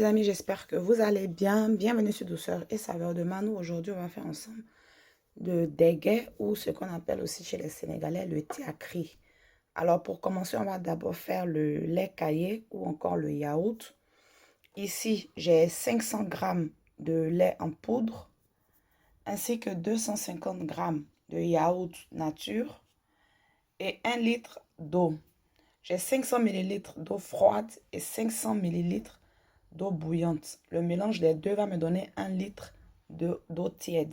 les amis, j'espère que vous allez bien. Bienvenue sur Douceur et Saveur de Manou. Aujourd'hui, on va faire ensemble de dégué ou ce qu'on appelle aussi chez les Sénégalais le tiakri. Alors pour commencer, on va d'abord faire le lait caillé ou encore le yaourt. Ici, j'ai 500 g de lait en poudre ainsi que 250 g de yaourt nature et 1 litre d'eau. J'ai 500 ml d'eau froide et 500 ml d'eau bouillante. Le mélange des deux va me donner 1 litre d'eau tiède.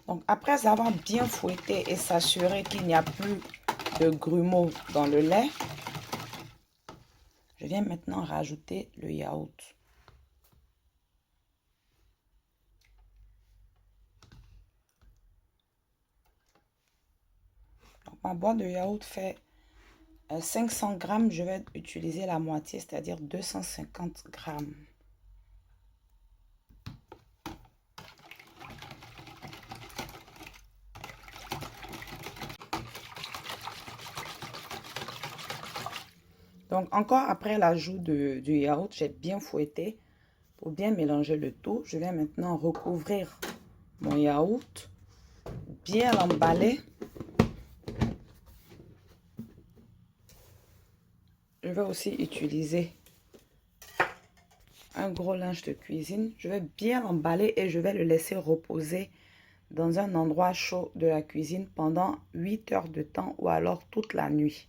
Donc, après avoir bien fouetté et s'assurer qu'il n'y a plus de grumeaux dans le lait, je viens maintenant rajouter le yaourt. Donc, ma boîte de yaourt fait 500 g, je vais utiliser la moitié, c'est-à-dire 250 g. Donc, encore après l'ajout du yaourt, j'ai bien fouetté pour bien mélanger le tout. Je vais maintenant recouvrir mon yaourt, bien l'emballer. Je vais aussi utiliser un gros linge de cuisine. Je vais bien l'emballer et je vais le laisser reposer dans un endroit chaud de la cuisine pendant 8 heures de temps ou alors toute la nuit.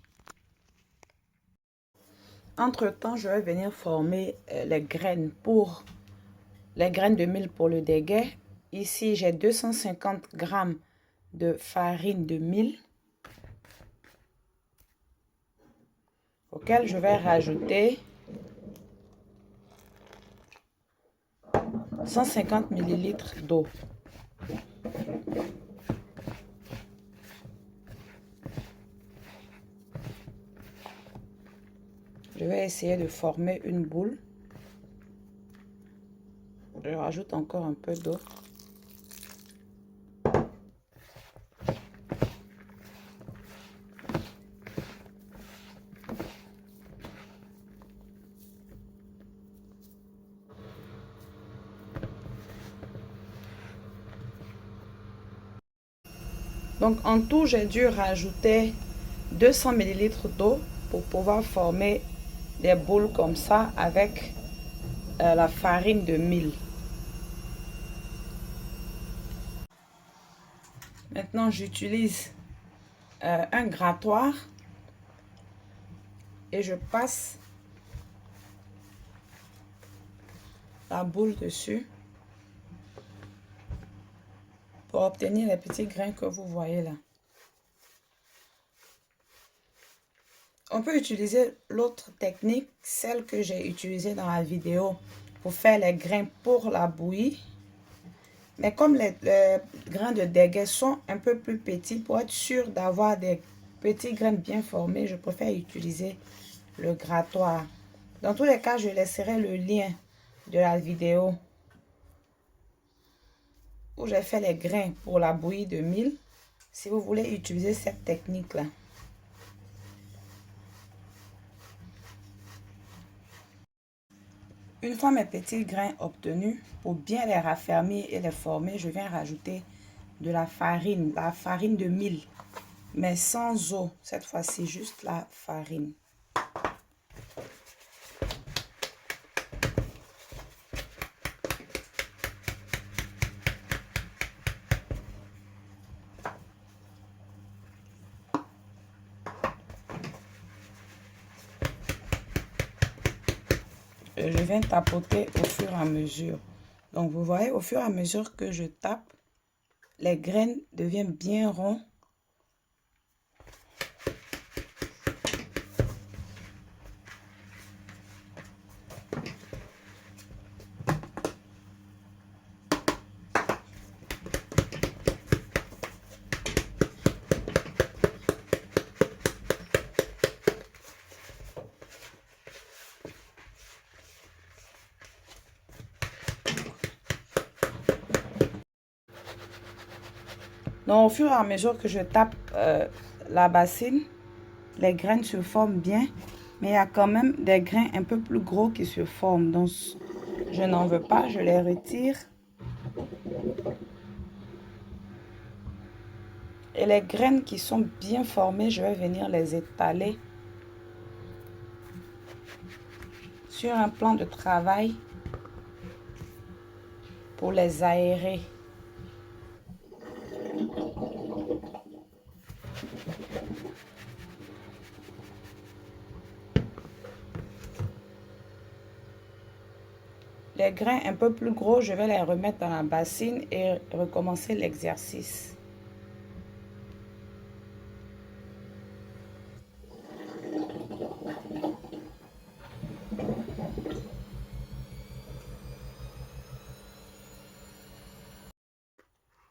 Entre-temps, je vais venir former les graines de mil pour le dégué. Ici, j'ai 250 g de farine de mil auquel je vais rajouter 150 ml d'eau. Je vais essayer de former une boule. Je rajoute encore un peu d'eau. Donc en tout, j'ai dû rajouter 200 ml d'eau pour pouvoir former des boules comme ça avec la farine de mil. Maintenant, j'utilise un grattoir et je passe la boule dessus pour obtenir les petits grains que vous voyez là. On peut utiliser l'autre technique, celle que j'ai utilisée dans la vidéo pour faire les grains pour la bouillie. Mais comme les grains de dégué sont un peu plus petits, pour être sûr d'avoir des petits grains bien formés, je préfère utiliser le grattoir. Dans tous les cas, je laisserai le lien de la vidéo où j'ai fait les grains pour la bouillie de mil, si vous voulez utiliser cette technique-là. Une fois mes petits grains obtenus, pour bien les raffermir et les former, je viens rajouter de la farine de mil, mais sans eau. Cette fois-ci, juste la farine. Et je viens tapoter au fur et à mesure. Donc, vous voyez, au fur et à mesure que je tape, les graines deviennent bien ronds. Donc, au fur et à mesure que je tape la bassine, les graines se forment bien. Mais il y a quand même des grains un peu plus gros qui se forment. Donc, je n'en veux pas, je les retire. Et les graines qui sont bien formées, je vais venir les étaler sur un plan de travail pour les aérer. Les grains un peu plus gros, je vais les remettre dans la bassine et recommencer l'exercice.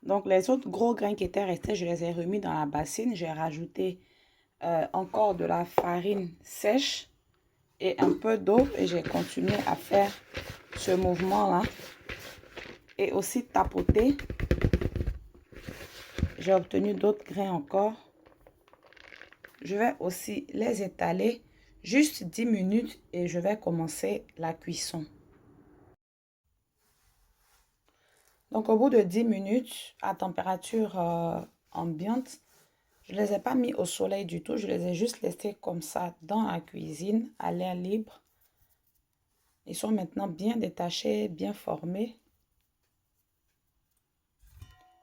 Donc, les autres gros grains qui étaient restés, je les ai remis dans la bassine. J'ai rajouté encore de la farine sèche et un peu d'eau. Et j'ai continué à faire ce mouvement-là. Et aussi tapoter. J'ai obtenu d'autres grains encore. Je vais aussi les étaler juste 10 minutes et je vais commencer la cuisson. Donc, au bout de 10 minutes, à température ambiante, je ne les ai pas mis au soleil du tout. Je les ai juste laissés comme ça dans la cuisine, à l'air libre. Ils sont maintenant bien détachés, bien formés.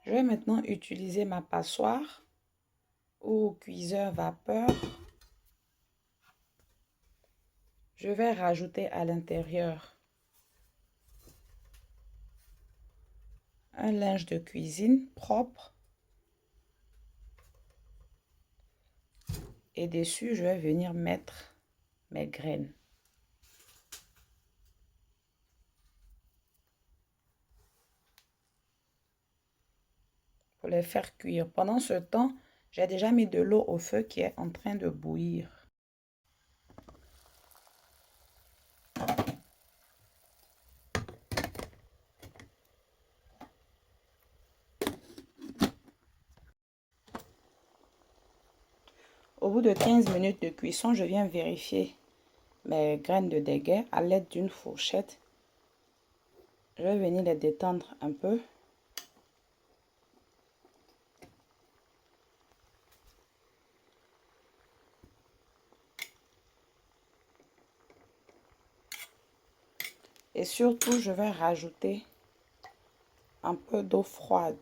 Je vais maintenant utiliser ma passoire ou cuiseur vapeur. Je vais rajouter à l'intérieur un linge de cuisine propre. Et dessus, je vais venir mettre mes graines. Pour les faire cuire. Pendant ce temps, j'ai déjà mis de l'eau au feu qui est en train de bouillir. Au bout de 15 minutes de cuisson, je viens vérifier mes graines de déguet à l'aide d'une fourchette. Je vais venir les détendre un peu. Et surtout, je vais rajouter un peu d'eau froide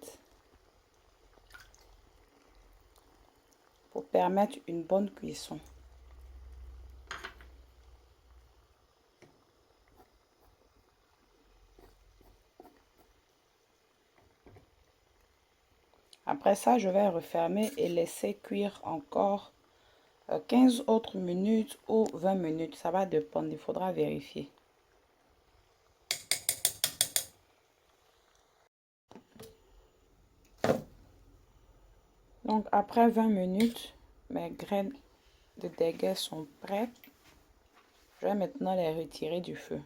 pour permettre une bonne cuisson. Après ça, je vais refermer et laisser cuire encore 15 autres minutes ou 20 minutes. Ça va dépendre, il faudra vérifier. Donc, après 20 minutes, mes graines de déguet sont prêtes. Je vais maintenant les retirer du feu.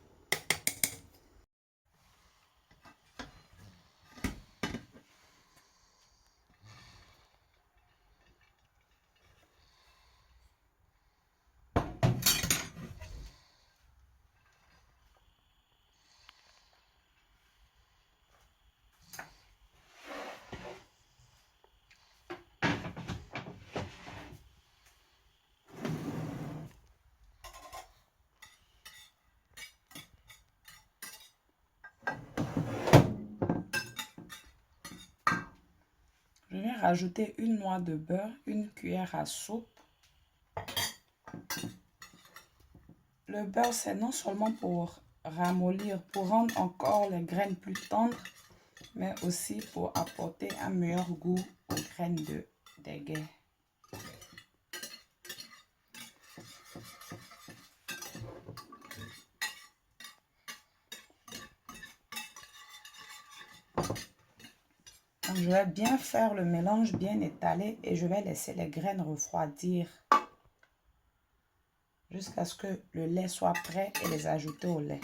Je vais rajouter une noix de beurre, une cuillère à soupe. Le beurre, c'est non seulement pour ramollir, pour rendre encore les graines plus tendres, mais aussi pour apporter un meilleur goût aux graines de déguet. Donc, je vais bien faire le mélange, bien étalé, et je vais laisser les graines refroidir jusqu'à ce que le lait soit prêt et les ajouter au lait.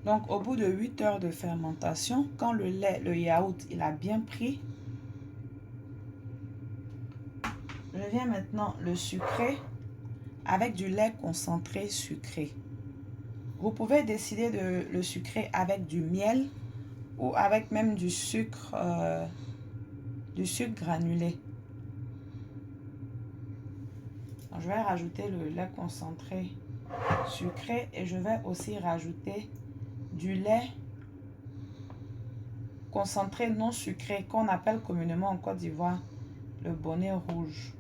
Donc, au bout de 8 heures de fermentation, quand le lait, le yaourt, il a bien pris, je viens maintenant le sucrer avec du lait concentré sucré. Vous pouvez décider de le sucrer avec du miel ou avec même du sucre granulé. Donc, je vais rajouter le lait concentré sucré et je vais aussi rajouter du lait concentré non sucré qu'on appelle communément en Côte d'Ivoire le bonnet rouge.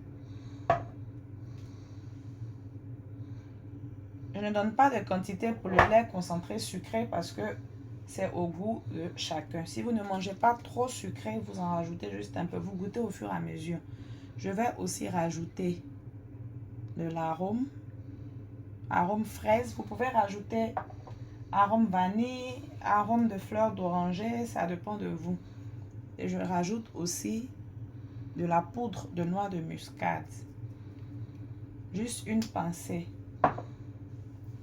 Je ne donne pas de quantité pour le lait concentré sucré parce que c'est au goût de chacun. Si vous ne mangez pas trop sucré, vous en rajoutez juste un peu. Vous goûtez au fur et à mesure. Je vais aussi rajouter de l'arôme. Arôme fraise. Vous pouvez rajouter arôme vanille, arôme de fleur d'oranger. Ça dépend de vous. Et je rajoute aussi de la poudre de noix de muscade. Juste une pincée.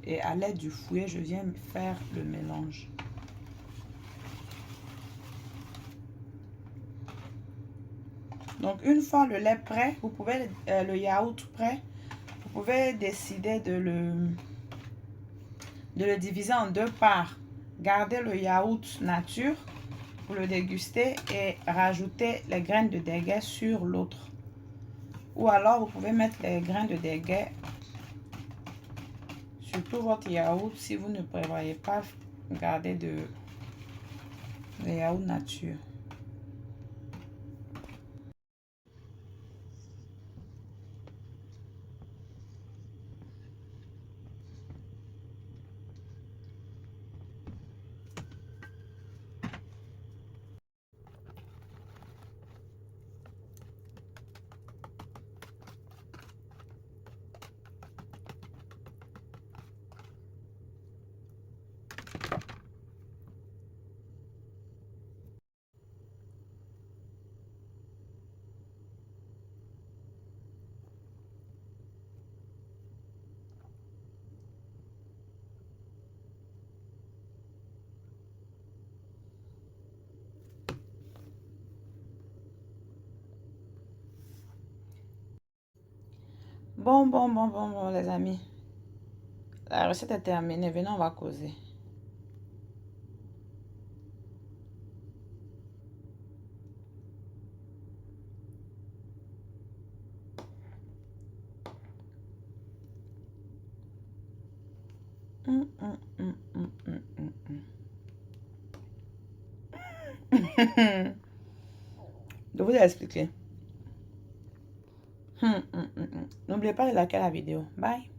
Et à l'aide du fouet, je viens faire le mélange. Donc, une fois le lait prêt, vous pouvez, le yaourt prêt, vous pouvez décider de le diviser en deux parts. Gardez le yaourt nature pour le déguster et rajouter les graines de déguet sur l'autre. Ou alors, vous pouvez mettre les grains de déguet sur tout votre yaourt si vous ne prévoyez pas garder de yaourt nature. Bon, les amis. La recette est terminée. Venez, on va causer. Je vous ai expliqué. N'oubliez pas de liker la vidéo. Bye.